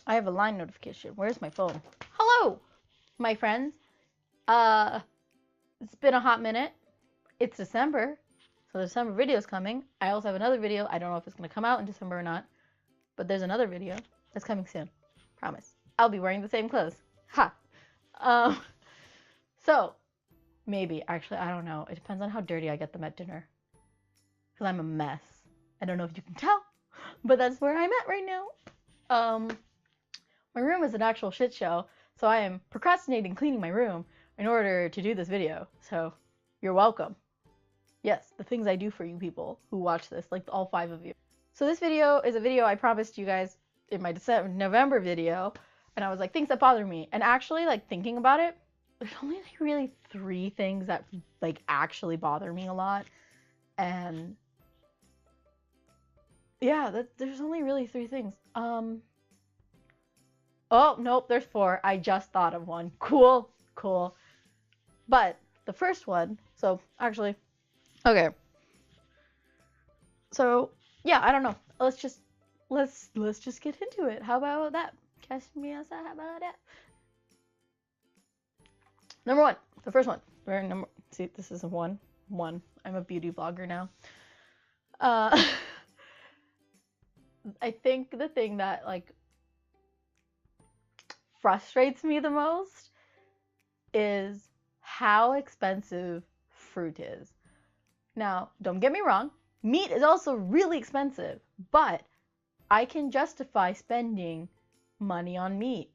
I have a line notification. Where's my phone? Hello, my friends. It's been a hot minute. It's December, so the December video is coming. I also have another video. I don't know if it's going to come out in December or not, but there's another video that's coming soon. Promise. I'll be wearing the same clothes. Ha! So, maybe. Actually, I don't know. It depends on how dirty I get them at dinner. Because I'm a mess. I don't know if you can tell, but that's where I'm at right now. My room is an actual shit show, so I am procrastinating cleaning my room in order to do this video. So, you're welcome. Yes, the things I do for you people who watch this, like all 5 of you. So this video is a video I promised you guys in my November video, and I was like, things that bother me. And actually, like, thinking about it, there's only like really 3 things that like actually bother me a lot. And yeah, there's only really 3 things. Oh, nope, there's 4. I just thought of one. Cool. But the first one, so actually, okay. So yeah, I don't know. Let's just get into it. How about that? Catch me outside. How about that? Number 1, the first one. See, this is a 1. I'm a beauty vlogger now. I think the thing that like frustrates me the most is how expensive fruit is. Now, don't get me wrong, meat is also really expensive, but I can justify spending money on meat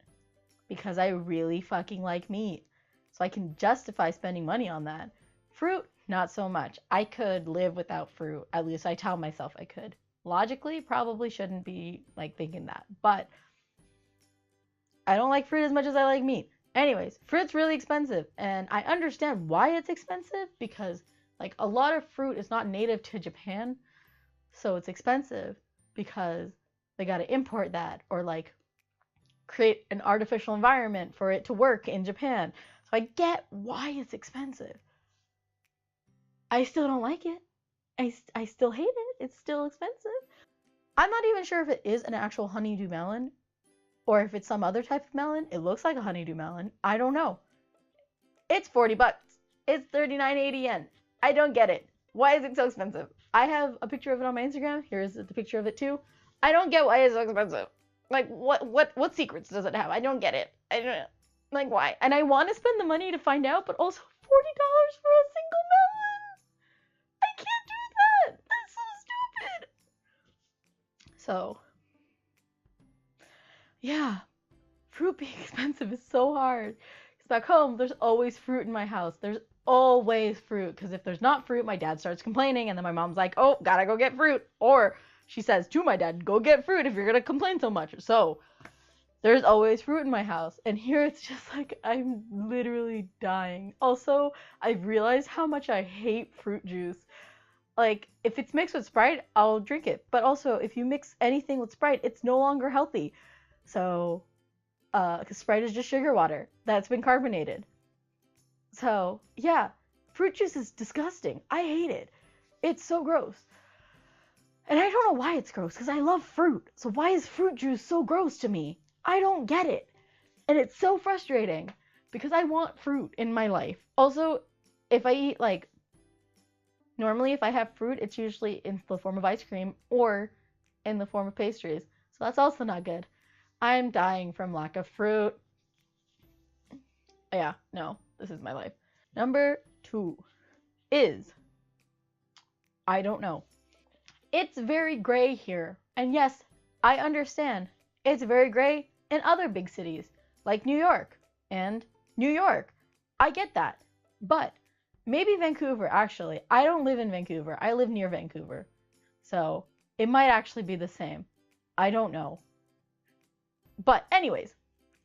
because I really fucking like meat. So I can justify spending money on that. Fruit, not so much. I could live without fruit. At least I tell myself I could. Logically, probably shouldn't be like thinking that, but I don't like fruit as much as I like meat. Anyways, fruit's really expensive, and I understand why it's expensive because like a lot of fruit is not native to Japan, so it's expensive because they gotta import that or like create an artificial environment for it to work in Japan. So I get why it's expensive. I still don't like it. I still hate it. It's still expensive. I'm not even sure if it is an actual honeydew melon or if it's some other type of melon. It looks like a honeydew melon. I don't know. It's 40 bucks. It's 39.80 yen. I don't get it. Why is it so expensive? I have a picture of it on my Instagram. Here's the picture of it too. I don't get why it's so expensive. Like what secrets does it have? I don't get it. I don't like why. And I want to spend the money to find out, but also $40 for a single melon. I can't do that. That's so stupid. So, yeah, fruit being expensive is so hard. Because back home, there's always fruit in my house. There's always fruit. Because if there's not fruit, my dad starts complaining. And then my mom's like, oh, gotta go get fruit. Or she says to my dad, go get fruit if you're going to complain so much. So there's always fruit in my house. And here it's just like, I'm literally dying. Also, I've realized how much I hate fruit juice. Like, if it's mixed with Sprite, I'll drink it. But also, if you mix anything with Sprite, it's no longer healthy. So, because Sprite is just sugar water that's been carbonated. So, yeah, fruit juice is disgusting. I hate it. It's so gross. And I don't know why it's gross, because I love fruit. So why is fruit juice so gross to me? I don't get it. And it's so frustrating, because I want fruit in my life. Also, if I eat, like, normally if I have fruit, it's usually in the form of ice cream or in the form of pastries. So that's also not good. I'm dying from lack of fruit. Yeah, no, this is my life. Number 2 is, I don't know. It's very gray here. And yes, I understand. It's very gray in other big cities, like New York and New York. I get that. But maybe Vancouver, actually. I don't live in Vancouver. I live near Vancouver. So it might actually be the same. I don't know. But anyways,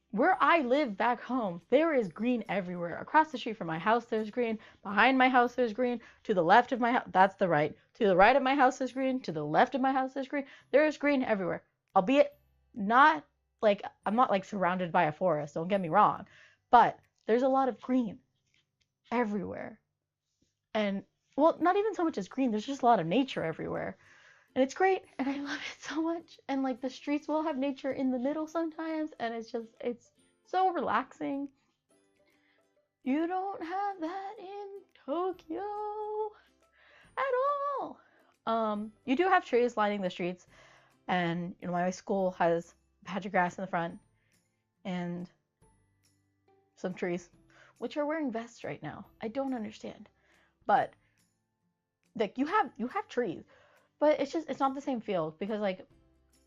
where I live back home, there is green everywhere. Across the street from my house, there's green. Behind my house, there's green. To the left of my house, that's the right. To the right of my house, there's green. To the left of my house, there's green. There is green everywhere. Albeit not like, I'm not like surrounded by a forest, don't get me wrong. But there's a lot of green everywhere. And, well, not even so much as green, there's just a lot of nature everywhere. And it's great, and I love it so much. And like the streets will have nature in the middle sometimes, and it's so relaxing. You don't have that in Tokyo at all. You do have trees lining the streets, and you know my school has a patch of grass in the front and some trees, which are wearing vests right now. I don't understand, but like you have trees, but it's not the same feel because like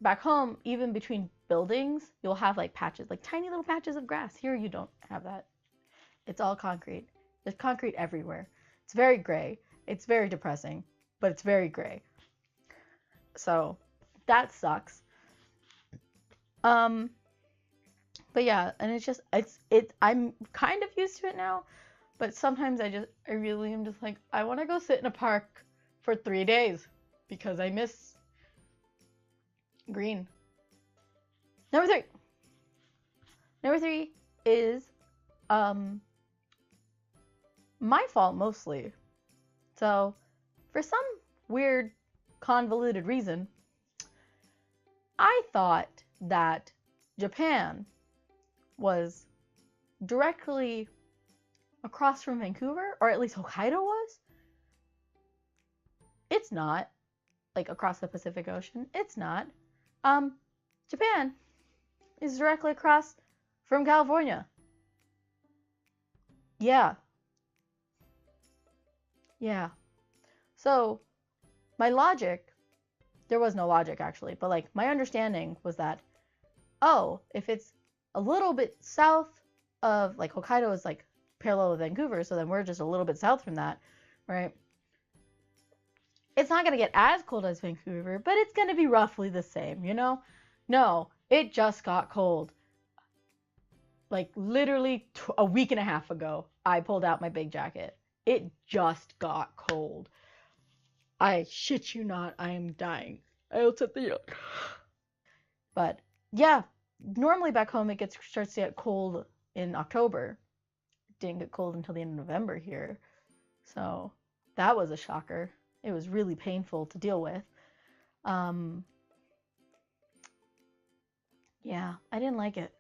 back home, even between buildings, you'll have like patches, like tiny little patches of grass. Here you don't have that. It's all concrete. There's concrete everywhere. It's very gray. It's very depressing, but it's very gray. So that sucks. But yeah, and I'm kind of used to it now, but sometimes I really am just like, I want to go sit in a park for 3 days because I miss green. Number three is my fault mostly. So for some weird convoluted reason, I thought that Japan was directly across from Vancouver, or at least Hokkaido was. It's not. Like across the Pacific Ocean. It's not. Japan is directly across from California. Yeah. Yeah. So, my logic, there was no logic actually, but like my understanding was that, oh, if it's a little bit south of, like Hokkaido is like parallel with Vancouver, so then we're just a little bit south from that, right? It's not going to get as cold as Vancouver, but it's going to be roughly the same, you know? No, it just got cold. Like literally a week and a half ago, I pulled out my big jacket. It just got cold. I shit you not, I am dying. I'll set the But yeah, normally back home it starts to get cold in October. It didn't get cold until the end of November here. So that was a shocker. It was really painful to deal with. Yeah, I didn't like it.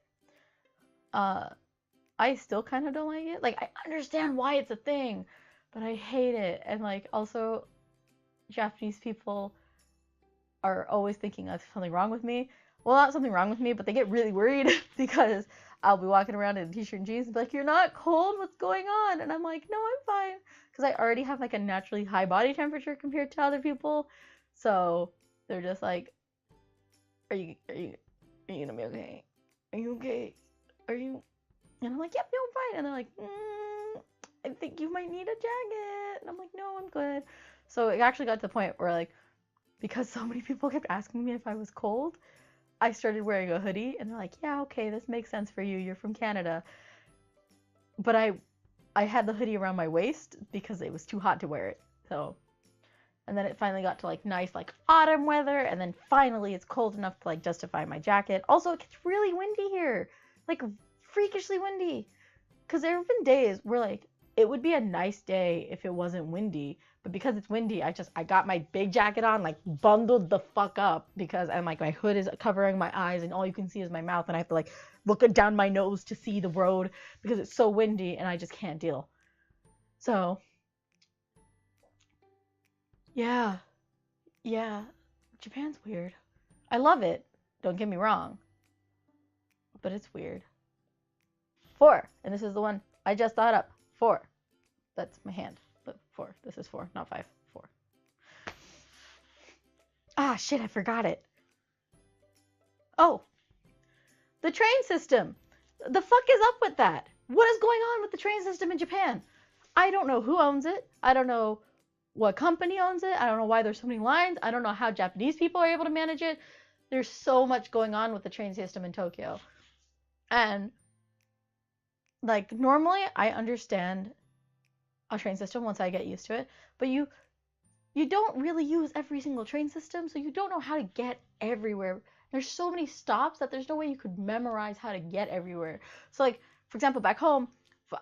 I still kind of don't like it. Like, I understand why it's a thing, but I hate it. And like, also, Japanese people are always thinking there's something wrong with me. Well, not something wrong with me, but they get really worried because I'll be walking around in a t-shirt and jeans and be like, you're not cold? What's going on? And I'm like, no, I'm fine. Because I already have like a naturally high body temperature compared to other people. So they're just like, are you gonna be okay? Are you okay? Are you? And I'm like, yep, no, I'm fine. And they're like, I think you might need a jacket. And I'm like, no, I'm good. So it actually got to the point where like, because so many people kept asking me if I was cold, I started wearing a hoodie, and they're like, yeah, okay, this makes sense for you. You're from Canada. But I had the hoodie around my waist because it was too hot to wear it. So, and then it finally got to like nice like autumn weather, and then finally it's cold enough to like justify my jacket. Also, it gets really windy here, like freakishly windy. Because there have been days where like it would be a nice day if it wasn't windy, but because it's windy, I got my big jacket on, like bundled the fuck up because I'm like my hood is covering my eyes and all you can see is my mouth, and I have to like look down my nose to see the road because it's so windy and I just can't deal. So yeah, Japan's weird. I love it, don't get me wrong, but it's weird. 4, and this is the one I just thought up. 4. That's my hand. But 4. This is 4, not 5. 4. Ah, shit, I forgot it. Oh. The train system. The fuck is up with that? What is going on with the train system in Japan? I don't know who owns it. I don't know what company owns it. I don't know why there's so many lines. I don't know how Japanese people are able to manage it. There's so much going on with the train system in Tokyo. And like normally I understand a train system once I get used to it, but you don't really use every single train system, so you don't know how to get everywhere. There's so many stops that there's no way you could memorize how to get everywhere. So like, for example, back home,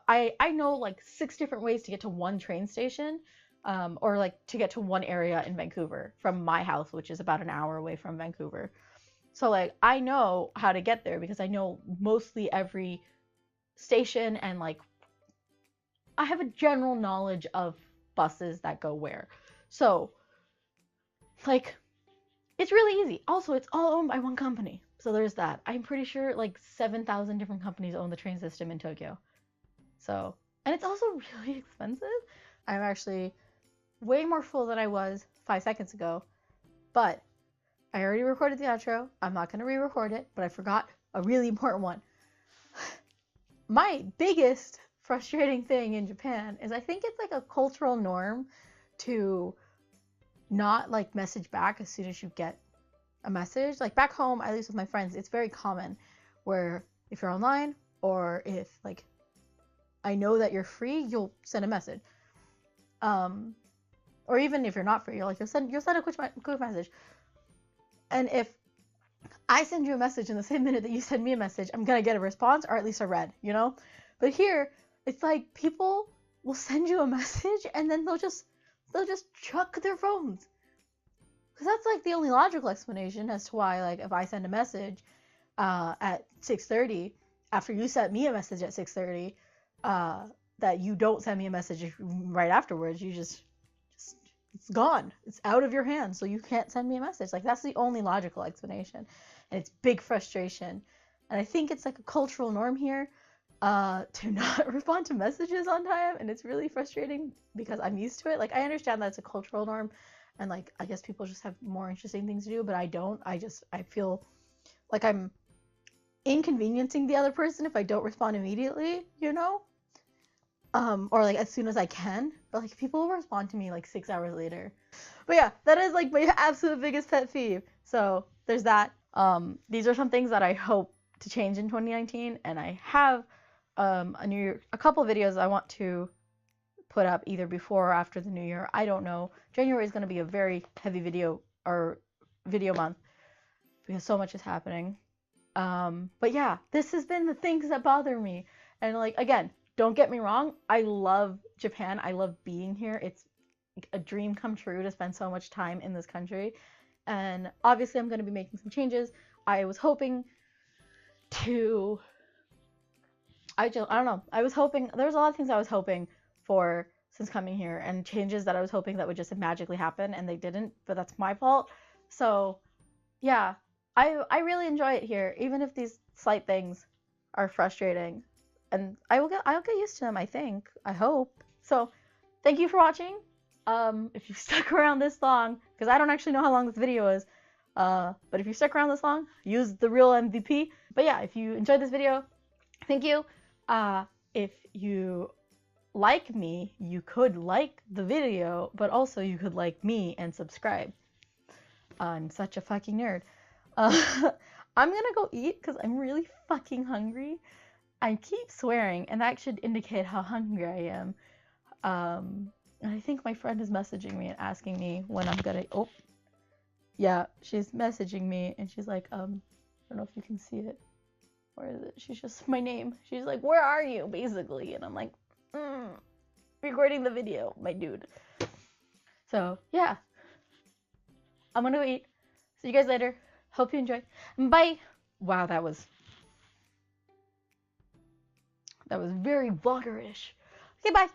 I know like 6 different ways to get to one train station, or like to get to one area in Vancouver from my house, which is about an hour away from Vancouver. So like I know how to get there because I know mostly every station, and like I have a general knowledge of buses that go where. So like it's really easy. Also, it's all owned by one company. So there's that. I'm pretty sure like 7,000 different companies own the train system in Tokyo. So, and it's also really expensive. I'm actually way more full than I was 5 seconds ago, but I already recorded the outro. I'm not going to re-record it, but I forgot a really important one. My biggest frustrating thing in Japan is I think it's like a cultural norm to not like message back as soon as you get a message. Like back home, at least with my friends, it's very common where if you're online or if like I know that you're free, you'll send a message. Or even if you're not free, you'll send a quick message. And if I send you a message in the same minute that you send me a message, I'm gonna get a response or at least a read, you know? But here, it's like people will send you a message and then they'll just chuck their phones. Because that's like the only logical explanation as to why, like, if I send a message at 6:30 after you sent me a message at 6:30, that you don't send me a message right afterwards. You just it's gone. It's out of your hands, so you can't send me a message. Like that's the only logical explanation, and it's big frustration. And I think it's like a cultural norm here to not respond to messages on time, and it's really frustrating because I'm used to it. Like I understand that it's a cultural norm, and like I guess people just have more interesting things to do, but I don't. I feel like I'm inconveniencing the other person if I don't respond immediately, you know? Or like as soon as I can, but like people will respond to me like 6 hours later. But yeah, that is like my absolute biggest pet peeve. So there's that. These are some things that I hope to change in 2019, and I have a couple videos I want to put up either before or after the new year. I don't know. January is going to be a very heavy video month because so much is happening. But yeah, this has been the things that bother me. And like again, don't get me wrong, I love Japan. I love being here. It's a dream come true to spend so much time in this country. And obviously I'm going to be making some changes. I was hoping to I don't know. I was hoping there was a lot of things I was hoping for since coming here, and changes that I was hoping that would just magically happen, and they didn't, but that's my fault. So, yeah, I really enjoy it here, even if these slight things are frustrating. And I'll get used to them, I think. I hope. So, thank you for watching. If you stuck around this long, because I don't actually know how long this video is, but if you stuck around this long, use the real MVP. But yeah, if you enjoyed this video, thank you. If you like me, you could like the video, but also you could like me and subscribe. I'm such a fucking nerd. I'm gonna go eat because I'm really fucking hungry. I keep swearing, and that should indicate how hungry I am. And I think my friend is messaging me and asking me when I'm gonna. Oh, yeah, she's messaging me, and she's like, I don't know if you can see it. Where is it? She's just my name. She's like, where are you, basically? And I'm like, recording the video, my dude. So yeah, I'm gonna go eat. See you guys later. Hope you enjoy. Bye. Wow, that was very vulgarish. Okay, bye.